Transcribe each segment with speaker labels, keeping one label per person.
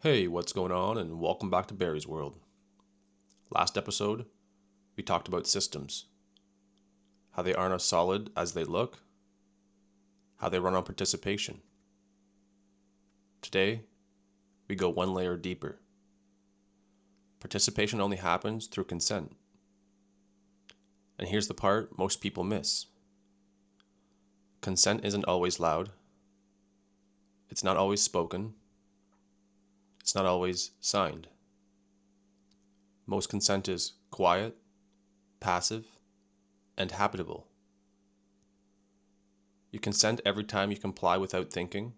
Speaker 1: Hey, what's going on, and welcome back to Barry's World. Last episode, we talked about systems, how they aren't as solid as they look, how they run on participation. Today, we go one layer deeper. Participation only happens through consent. And here's the part most people miss. Consent isn't always loud. It's not always spoken. It's not always signed. Most consent is quiet, passive, and habitable. You consent every time you comply without thinking.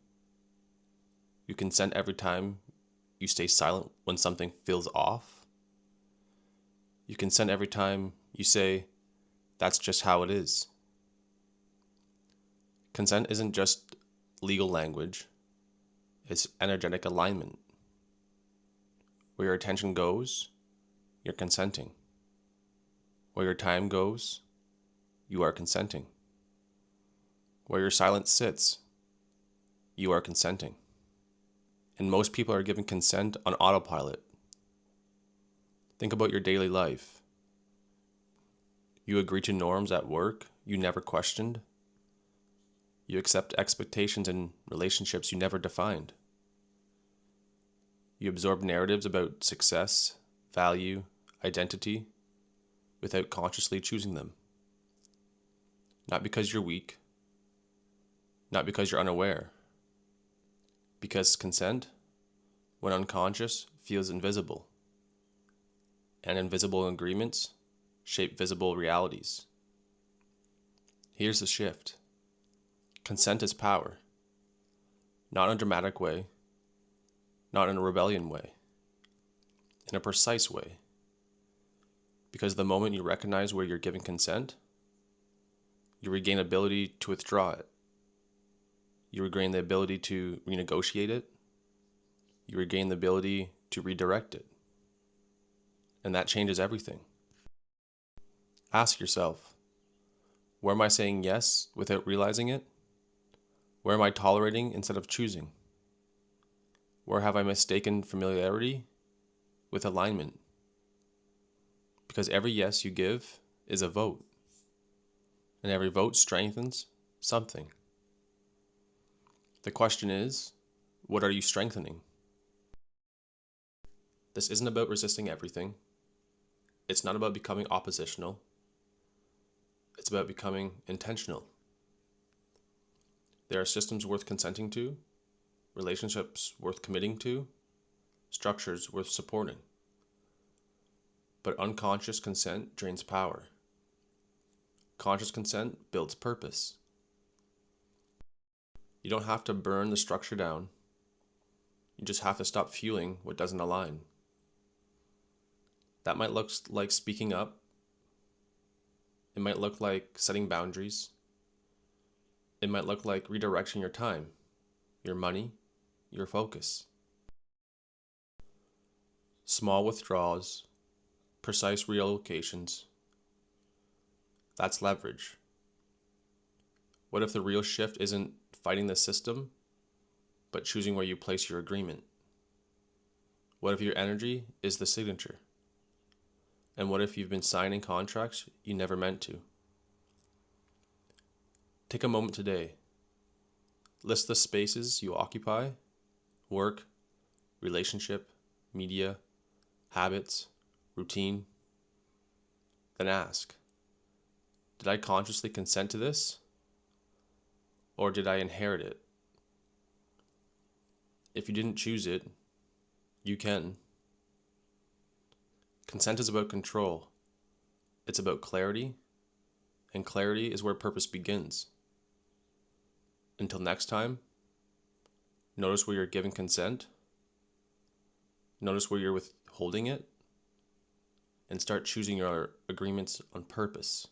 Speaker 1: You consent every time you stay silent when something feels off. You consent every time you say, "That's just how it is." Consent isn't just legal language, it's energetic alignment. Where your attention goes, you're consenting. Where your time goes, you are consenting. Where your silence sits, you are consenting. And most people are giving consent on autopilot. Think about your daily life. You agree to norms at work you never questioned. You accept expectations in relationships you never defined. You absorb narratives about success, value, identity, without consciously choosing them. Not because you're weak, not because you're unaware. Because consent, when unconscious, feels invisible. And invisible agreements shape visible realities. Here's the shift. Consent is power. Not in a dramatic way, not in a rebellion way, in a precise way. Because the moment you recognize where you're giving consent, you regain ability to withdraw it. You regain the ability to renegotiate it. You regain the ability to redirect it. And that changes everything. Ask yourself, where am I saying yes without realizing it? Where am I tolerating instead of choosing? Where have I mistaken familiarity with alignment? Because every yes you give is a vote, and every vote strengthens something. The question is, what are you strengthening? This isn't about resisting everything. It's not about becoming oppositional. It's about becoming intentional. There are systems worth consenting to, relationships worth committing to, structures worth supporting. But unconscious consent drains power. Conscious consent builds purpose. You don't have to burn the structure down. You just have to stop fueling what doesn't align. That might look like speaking up. It might look like setting boundaries. It might look like redirecting your time, your money, your focus. Small withdrawals, precise reallocations. That's leverage. What if the real shift isn't fighting the system, but choosing where you place your agreement? What if your energy is the signature? And what if you've been signing contracts you never meant to? Take a moment today. List the spaces you occupy: work, relationship, media, habits, routine. Then ask, did I consciously consent to this? Or did I inherit it? If you didn't choose it, you can. Consent is about control. It's about clarity, and clarity is where purpose begins. Until next time, notice where you're giving consent, notice where you're withholding it, and start choosing your agreements on purpose.